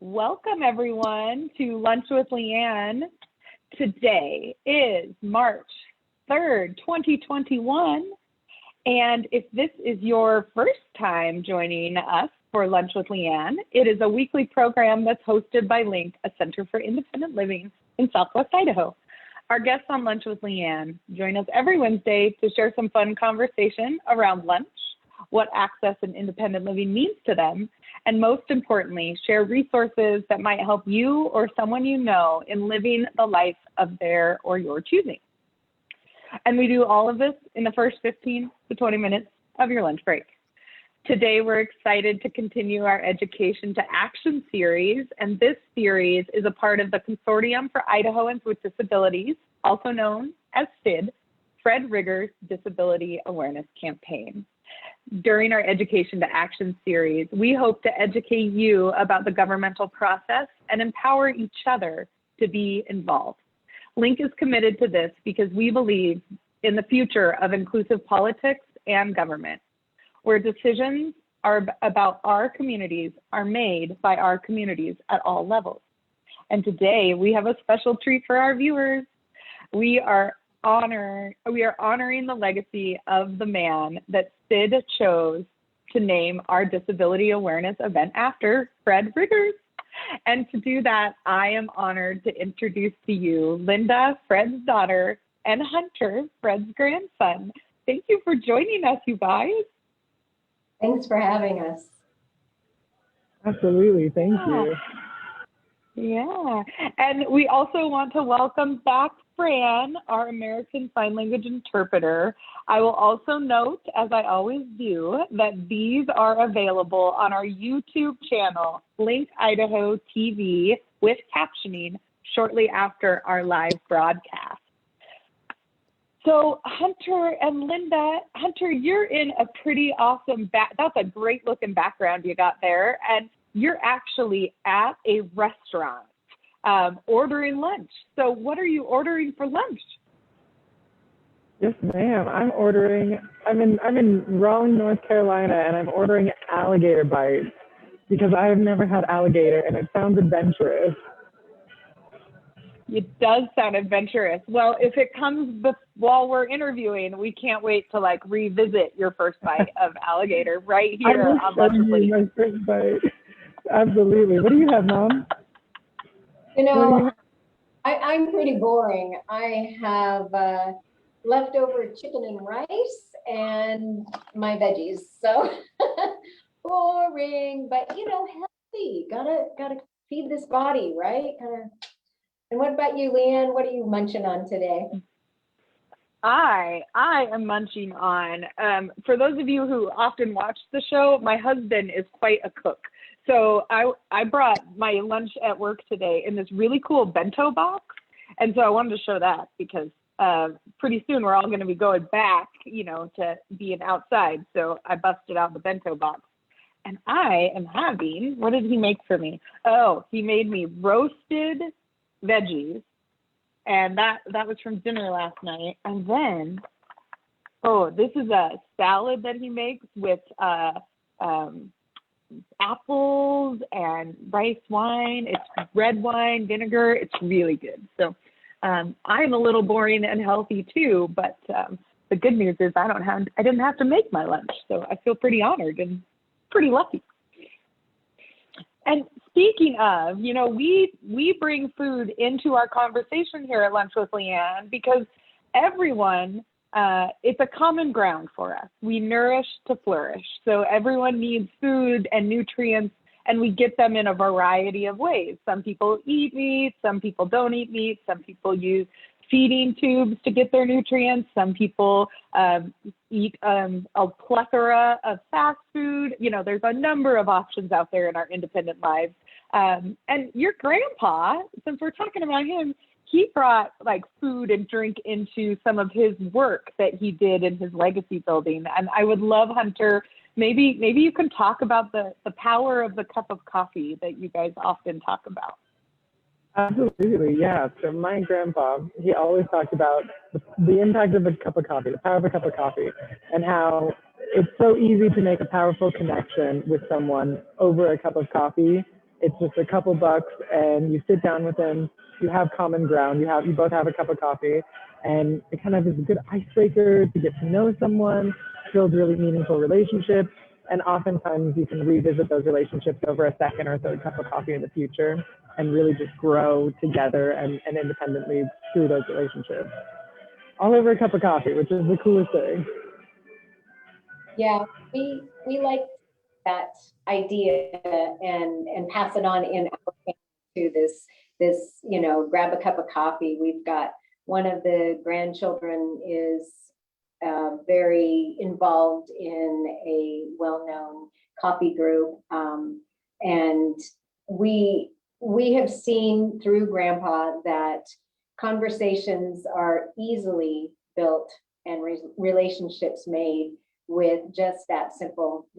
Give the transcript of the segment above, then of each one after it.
Welcome everyone to Lunch with LeAnn. Today is March 3rd, 2021. And if this is your first time joining us for Lunch with LeAnn, it is a weekly program that's hosted by LINK, a Center for Independent Living in Southwest Idaho. Our guests on Lunch with LeAnn join us every Wednesday to share some fun conversation around lunch, what access and independent living means to them, and most importantly, share resources that might help you or someone you know in living the life of their or your choosing. And we do all of this in the first 15 to 20 minutes of your lunch break. Today, we're excited to continue our Education to Action series, and this series is a part of the Consortium for Idahoans with Disabilities, also known as FID, Fred Rigger's Disability Awareness Campaign. During our Education to Action series, we hope to educate you about the governmental process and empower each other to be involved. LINK is committed to this because we believe in the future of inclusive politics and government, where decisions about our communities are made by our communities at all levels. And today we have a special treat for our viewers. We are honoring the legacy of the man that Sid chose to name our disability awareness event after, Fred Riggers. And to do that, I am honored to introduce to you Lynda, Fred's daughter, and Hunter, Fred's grandson. Thank you for joining us, you guys. Thanks for having us. Absolutely, thank you. Yeah, and we also want to welcome back Fran, our American Sign Language interpreter. I will also note, as I always do, that these are available on our YouTube channel, Link Idaho TV, with captioning shortly after our live broadcast. So Hunter and Lynda, Hunter, you're in a pretty awesome, that's a great looking background you got there. And you're actually at a restaurant ordering lunch. So what are you ordering for lunch? Yes, ma'am. I'm in Raleigh, North Carolina, and I'm ordering alligator bites because I have never had alligator, and it sounds adventurous. It does sound adventurous. Well, if it comes while we're interviewing, we can't wait to revisit your first bite of alligator right here on Lunch with LeAnn. My first bite. Absolutely. What do you have, Mom? You know, I'm pretty boring. I have leftover chicken and rice and my veggies. So boring, but healthy. Gotta feed this body, right? And what about you, LeAnn? What are you munching on today? I am munching on, for those of you who often watch the show, my husband is quite a cook. So I brought my lunch at work today in this really cool bento box. And so I wanted to show that because pretty soon we're all going to be going back, to being outside. So I busted out the bento box. And I am having, what did he make for me? Oh, he made me roasted veggies. And that was from dinner last night. And then, this is a salad that he makes with apples and rice wine. It's red wine, vinegar. It's really good. So I'm a little boring and healthy too, but the good news is I didn't have to make my lunch. So I feel pretty honored and pretty lucky. And speaking of, we bring food into our conversation here at Lunch with LeAnn because everyone, it's a common ground for us. We nourish to flourish. So everyone needs food and nutrients, and we get them in a variety of ways. Some people eat meat, some people don't eat meat, some people use feeding tubes to get their nutrients. Some people eat a plethora of fast food. There's a number of options out there in our independent lives. And your grandpa, since we're talking about him, he brought food and drink into some of his work that he did in his legacy building. And I would love, Hunter, maybe you can talk about the power of the cup of coffee that you guys often talk about. Absolutely, yeah. So my grandpa, he always talked about the impact of a cup of coffee, the power of a cup of coffee, and how it's so easy to make a powerful connection with someone over a cup of coffee. It's just a couple bucks, and you sit down with them. You have common ground. You both have a cup of coffee, and it kind of is a good icebreaker to get to know someone, build really meaningful relationships, and oftentimes you can revisit those relationships over a second or third cup of coffee in the future, and really just grow together and independently through those relationships. All over a cup of coffee, which is the coolest thing. Yeah, we like that idea and pass it on in our family to this, grab a cup of coffee. We've got one of the grandchildren is very involved in a well-known coffee group, and we have seen through Grandpa that conversations are easily built and relationships made with just that simple,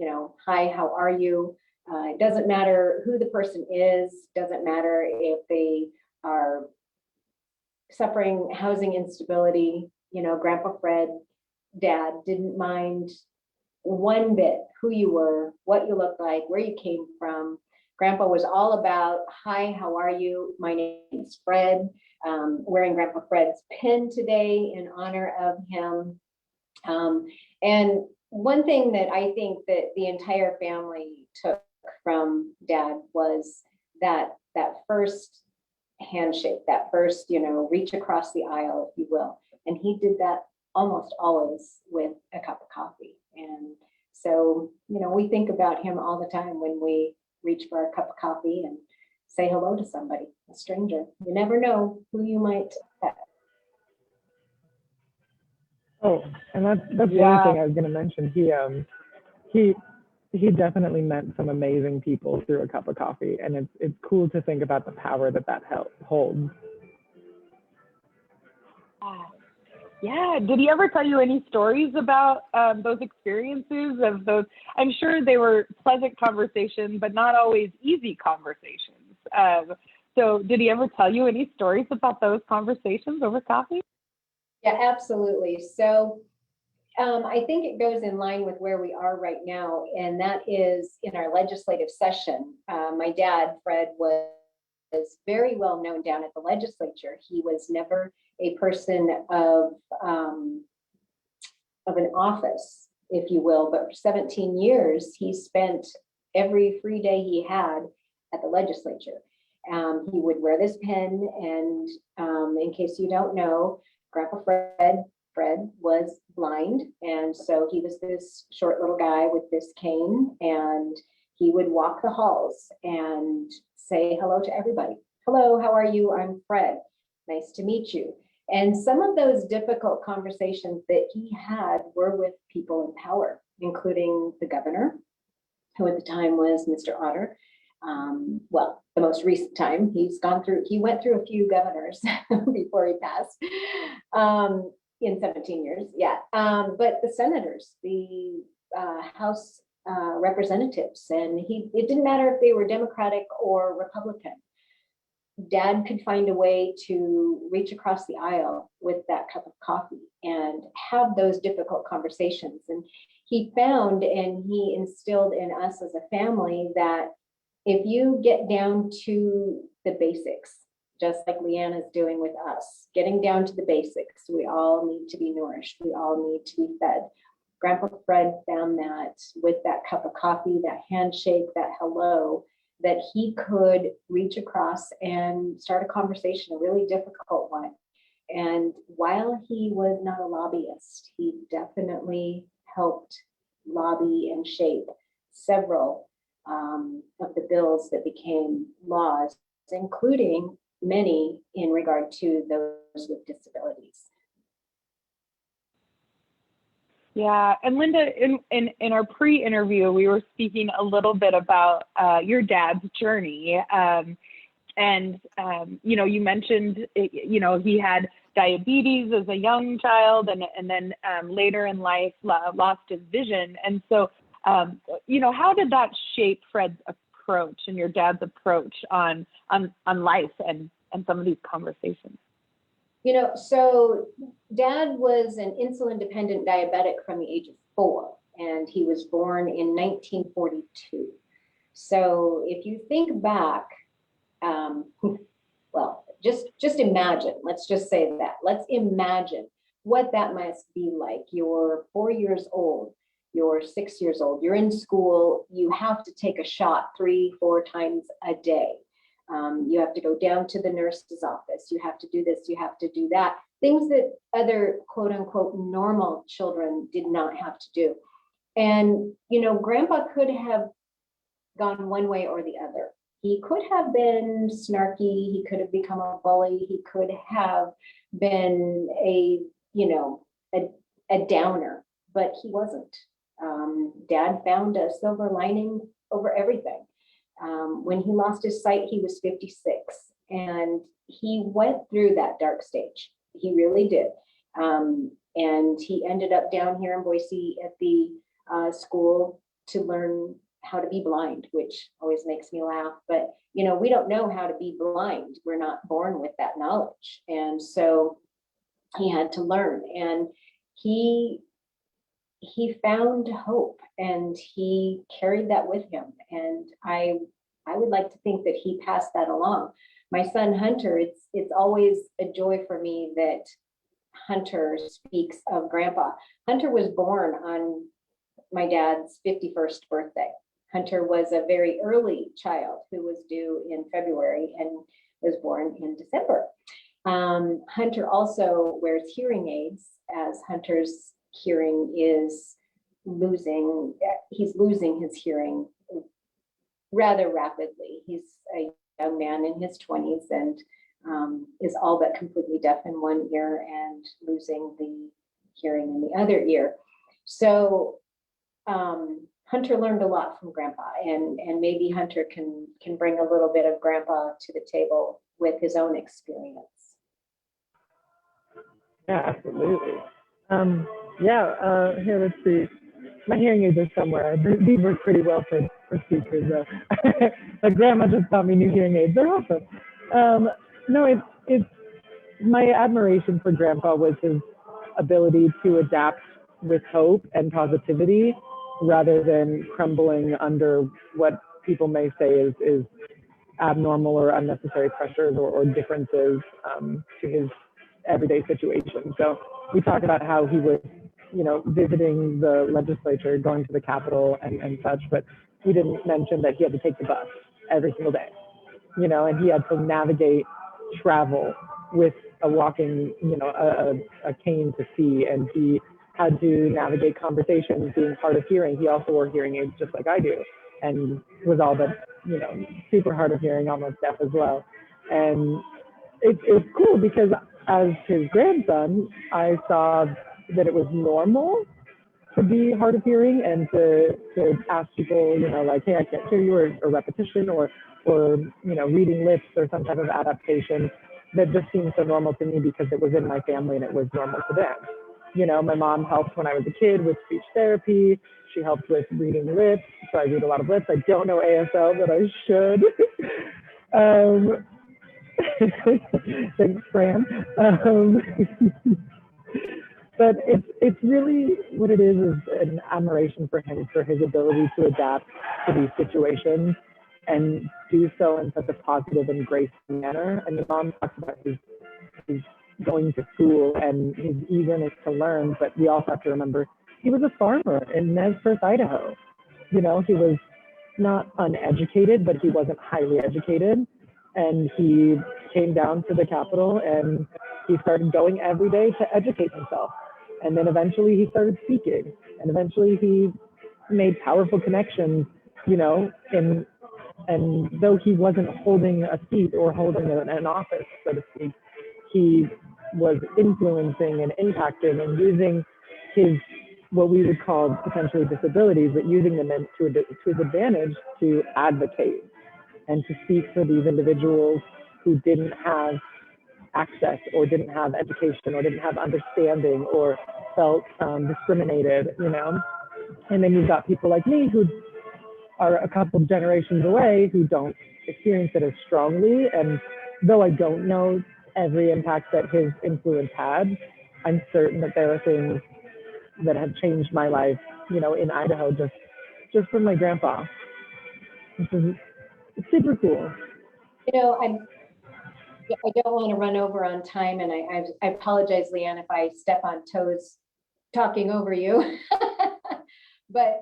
hi, how are you? It doesn't matter who the person is, doesn't matter if they are suffering housing instability. Grandpa Fred, Dad didn't mind one bit who you were, what you looked like, where you came from. Grandpa was all about, hi, how are you? My name is Fred. Wearing Grandpa Fred's pin today in honor of him. And one thing that I think that the entire family took from Dad was that first handshake, that first, reach across the aisle, if you will. And he did that almost always with a cup of coffee. And so, we think about him all the time when we reach for a cup of coffee and say hello to somebody, a stranger. You never know who you might have. Oh, and that's the other thing I was going to mention. He definitely met some amazing people through a cup of coffee, and it's cool to think about the power that holds. Yeah. Did he ever tell you any stories about those experiences of those? I'm sure they were pleasant conversations, but not always easy conversations. So did he ever tell you any stories about those conversations over coffee? Yeah, absolutely. So I think it goes in line with where we are right now, and that is in our legislative session. My dad, Fred, was very well known down at the legislature. He was never a person of an office, if you will, but for 17 years, he spent every free day he had at the legislature. He would wear this pin, and in case you don't know, Grandpa Fred was blind, and so he was this short little guy with this cane, and he would walk the halls and say hello to everybody. Hello, how are you? I'm Fred. Nice to meet you. And some of those difficult conversations that he had were with people in power, including the governor, who at the time was Mr. Otter. Well, the most recent time he went through a few governors before he passed in 17 years. Yeah. But the senators, the House representatives, and it didn't matter if they were Democratic or Republican. Dad could find a way to reach across the aisle with that cup of coffee and have those difficult conversations. And he found and he instilled in us as a family that if you get down to the basics, just like LeAnn is doing with us, getting down to the basics, we all need to be nourished. We all need to be fed. Grandpa Fred found that with that cup of coffee, that handshake, that hello, that he could reach across and start a conversation, a really difficult one. And while he was not a lobbyist, he definitely helped lobby and shape several of the bills that became laws, including many in regard to those with disabilities. Yeah, and Lynda, in our pre-interview, we were speaking a little bit about your dad's journey, and you mentioned he had diabetes as a young child, and then later in life lost his vision, and so how did that shape Fred's approach and your dad's approach on life and some of these conversations? So Dad was an insulin-dependent diabetic from the age of 4, and he was born in 1942. So if you think back, well, just imagine, let's just say that, let's imagine what that must be like. You're 4 years old, you're 6 years old, you're in school, you have to take a shot 3-4 times a day. You have to go down to the nurse's office, you have to do this, you have to do that, things that other quote unquote normal children did not have to do. And, you know, Grandpa could have gone one way or the other. He could have been snarky, he could have become a bully, he could have been a, you know, a downer, but he wasn't. Dad found a silver lining over everything. When he lost his sight, he was 56, and he went through that dark stage. He really did. And he ended up down here in Boise at the school to learn how to be blind, which always makes me laugh. But, you know, we don't know how to be blind. We're not born with that knowledge. And so he had to learn, and he found hope, and he carried that with him. And I would like to think that he passed that along. My son Hunter, it's always a joy for me that Hunter speaks of Grandpa. Hunter was born on my dad's 51st birthday. Hunter was a very early child who was due in February and was born in December. Hunter also wears hearing aids, as Hunter's hearing is he's losing his hearing rather rapidly. He's a young man in his 20s and is all but completely deaf in one ear and losing the hearing in the other ear. So Hunter learned a lot from Grandpa, and maybe Hunter can bring a little bit of Grandpa to the table with his own experience. Yeah, absolutely. Here, let's see. My hearing aids are somewhere. These work pretty well for speakers, though. My grandma just got me new hearing aids. They're awesome. No, it's my admiration for Grandpa was his ability to adapt with hope and positivity, rather than crumbling under what people may say is abnormal or unnecessary pressures or differences to his everyday situation. So we talked about how he was, you know, visiting the legislature, going to the Capitol and such, but we didn't mention that he had to take the bus every single day, you know, and he had to navigate travel with a walking, you know, a cane to see, and he had to navigate conversations being hard of hearing. He also wore hearing aids just like I do, and was all but, you know, super hard of hearing, almost deaf as well. And it's cool because as his grandson, I saw that it was normal to be hard of hearing and to ask people, you know, like, hey, I can't hear you, or repetition, or you know, reading lips or some type of adaptation. That just seemed so normal to me because it was in my family and it was normal to them. You know, my mom helped when I was a kid with speech therapy. She helped with reading lips, so I read a lot of lips. I don't know ASL, but I should. Thanks, Fran. But it's really what it is an admiration for him, for his ability to adapt to these situations and do so in such a positive and graceful manner. And the mom talks about his going to school and his eagerness to learn, but we also have to remember he was a farmer in Nez Perce, Idaho. You know, he was not uneducated, but he wasn't highly educated. And he came down to the Capitol and he started going every day to educate himself. And then eventually he started speaking, and eventually he made powerful connections, you know, and though he wasn't holding a seat or holding an office, so to speak, he was influencing and impacting and using his, what we would call potentially disabilities, but using them to his advantage to advocate and to speak for these individuals who didn't have access or didn't have education or didn't have understanding or felt discriminated, you know. And then you've got people like me who are a couple generations away who don't experience it as strongly. And though I don't know every impact that his influence had, I'm certain that there are things that have changed my life, you know, in Idaho just from my grandpa. which is super cool. You know, I don't want to run over on time, and I apologize, LeAnn, if I step on toes talking over you. But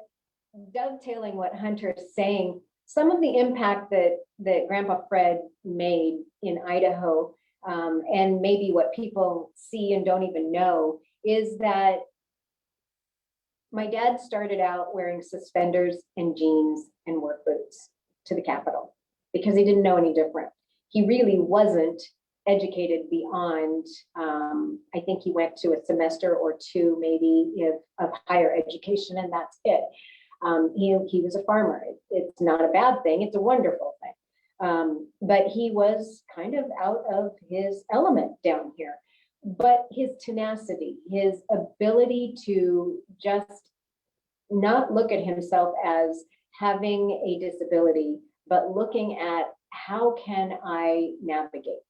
dovetailing what Hunter's saying, some of the impact that Grandpa Fred made in Idaho, and maybe what people see and don't even know, is that my dad started out wearing suspenders and jeans and work boots to the Capitol because he didn't know any different. He really wasn't educated beyond, I think he went to a semester or two, maybe, of higher education, and that's it. He was a farmer. It's not a bad thing. It's a wonderful thing. But he was kind of out of his element down here. But his tenacity, his ability to just not look at himself as having a disability, but looking at how can I navigate?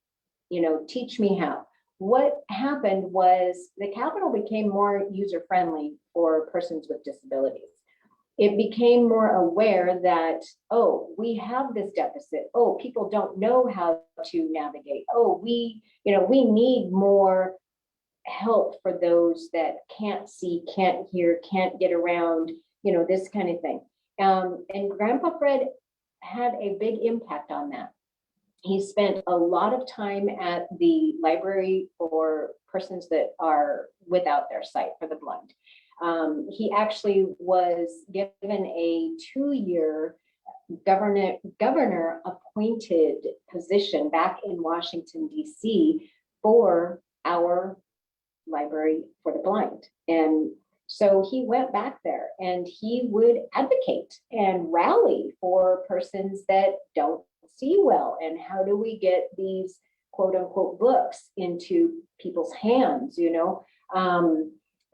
You know, teach me how. What happened was the Capitol became more user-friendly for persons with disabilities. It became more aware that, oh, we have this deficit. Oh, people don't know how to navigate. Oh, we need more help for those that can't see, can't hear, can't get around, this kind of thing. And Grandpa Fred had a big impact on that. He spent a lot of time at the library for persons that are without their sight, for the blind. He actually was given a 2-year governor appointed position back in Washington, D.C. for our library for the blind. And so he went back there and he would advocate and rally for persons that don't see well, and how do we get these quote unquote books into people's hands,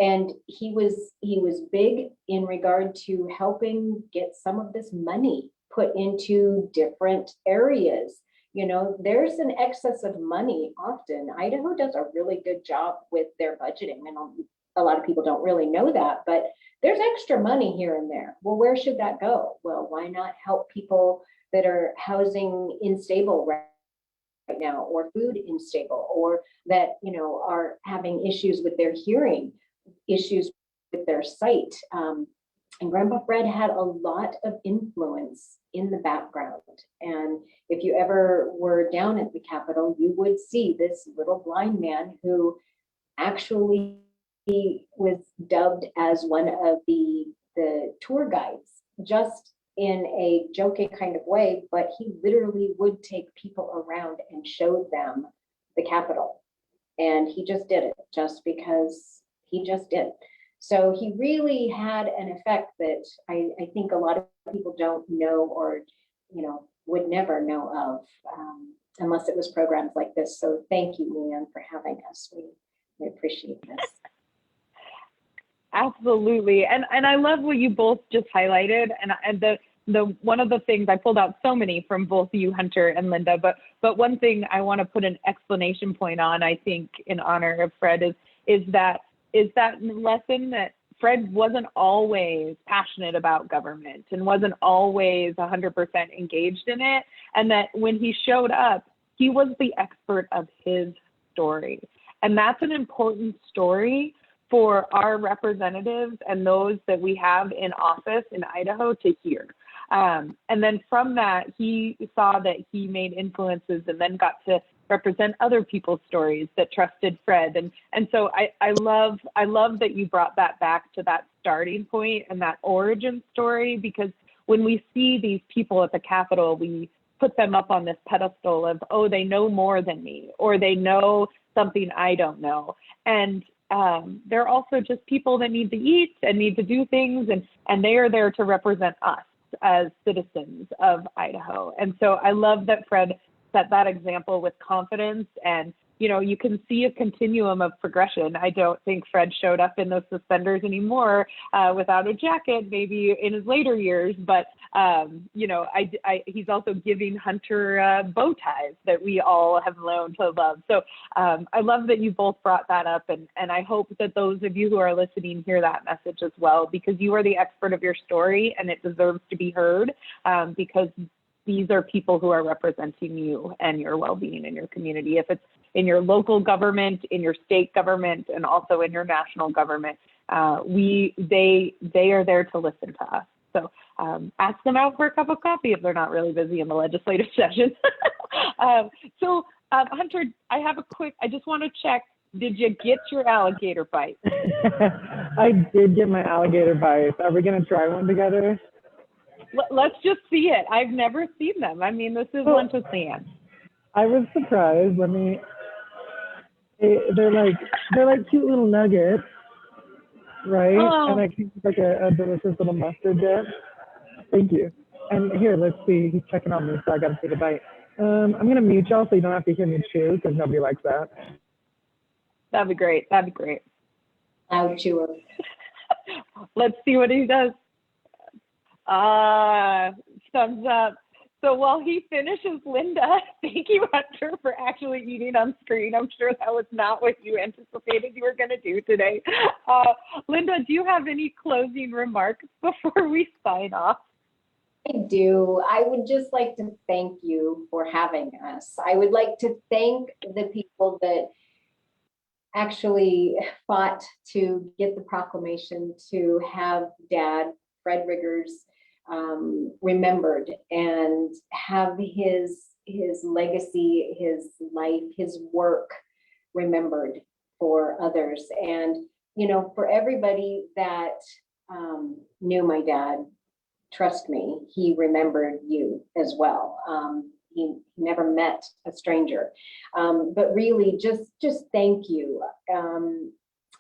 and he was big in regard to helping get some of this money put into different areas. There's an excess of money often. Idaho does a really good job with their budgeting, and a lot of people don't really know that, but there's extra money here and there. Well, where should that go? Well, why not help people that are housing unstable right now, or food unstable, or that are having issues with their hearing, issues with their sight. And Grandpa Fred had a lot of influence in the background. And if you ever were down at the Capitol, you would see this little blind man who actually was dubbed as one of the tour guides, just in a joking kind of way, but he literally would take people around and show them the Capitol. And he just did it just because he just did. So he really had an effect that I think a lot of people don't know, or would never know of, unless it was programs like this. So thank you, LeAnn, for having us. We appreciate this. Absolutely. And I love what you both just highlighted. And the one of the things, I pulled out so many from both you, Hunter and Lynda, but one thing I want to put an exclamation point on, I think, in honor of Fred is that lesson that Fred wasn't always passionate about government and wasn't always 100% engaged in it. And that when he showed up, he was the expert of his story. And that's an important story for our representatives and those that we have in office in Idaho to hear. And then from that, he saw that he made influences and then got to represent other people's stories that trusted Fred. And so I love that you brought that back to that starting point and that origin story, because when we see these people at the Capitol, we put them up on this pedestal of, oh, they know more than me, or they know something I don't know. And they're also just people that need to eat and need to do things, and they are there to represent us as citizens of Idaho. And so I love that Fred set that example with confidence, and you can see a continuum of progression. I don't think Fred showed up in those suspenders anymore without a jacket, maybe in his later years, but he's also giving Hunter bow ties that we all have learned to love. So I love that you both brought that up, and I hope that those of you who are listening hear that message as well, because you are the expert of your story and it deserves to be heard, because these are people who are representing you and your well-being in your community. If it's in your local government, in your state government, and also in your national government, they are there to listen to us. So ask them out for a cup of coffee if they're not really busy in the legislative session. Hunter, I just want to check, did you get your alligator bite? I did get my alligator bite. Are we going to try one together? Let's just see it. I've never seen them. I mean, this is Lunch with LeAnn. I was surprised. They're like cute little nuggets, right? Oh. And I came with like a delicious little mustard dip. Thank you. And here, let's see. He's checking on me, so I got to take a bite. I'm going to mute y'all so you don't have to hear me chew, because nobody likes that. That'd be great. Loud chewer. Let's see what he does. Thumbs up. So while he finishes, Lynda, thank you, Hunter, for actually eating on screen. I'm sure that was not what you anticipated you were going to do today. Lynda, do you have any closing remarks before we sign off? I do. I would just like to thank you for having us. I would like to thank the people that actually fought to get the proclamation to have Dad, Fred Riggers, remembered and have his legacy, his life, his work remembered for others. And, for everybody that knew my dad, trust me, he remembered you as well. He never met a stranger, but really just thank you.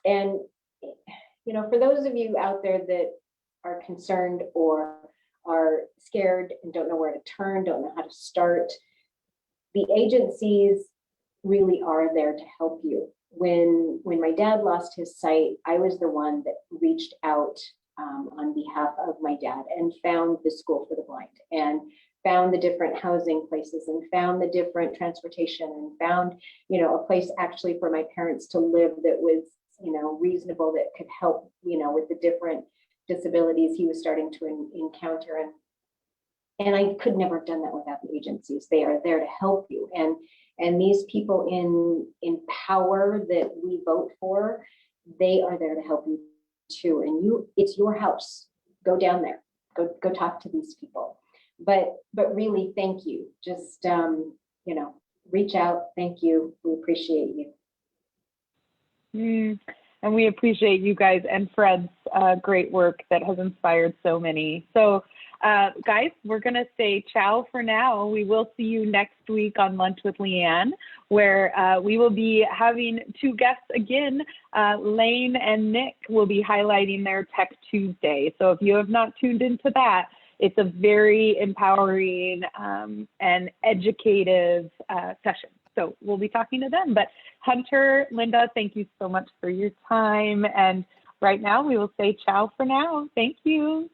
And, for those of you out there that are concerned or are scared and don't know where to turn, don't know how to start, the agencies really are there to help you. When my dad lost his sight, I was the one that reached out on behalf of my dad and found the School for the Blind and found the different housing places and found the different transportation and found, a place actually for my parents to live that was, reasonable, that could help, with the different disabilities he was starting to encounter. And I could never have done that without the agencies. They are there to help you. And these people in power that we vote for, they are there to help you too. And it's your house. Go down there. Go talk to these people. But really, thank you. Just reach out. Thank you. We appreciate you. And we appreciate you guys and Fred's great work that has inspired so many. So guys, we're going to say ciao for now. We will see you next week on Lunch with LeAnn, where we will be having two guests again. LeAnn and Nick will be highlighting their Tech Tuesday. So if you have not tuned into that, it's a very empowering and educative session. So we'll be talking to them. But Hunter, Lynda, thank you so much for your time. And right now we will say ciao for now. Thank you.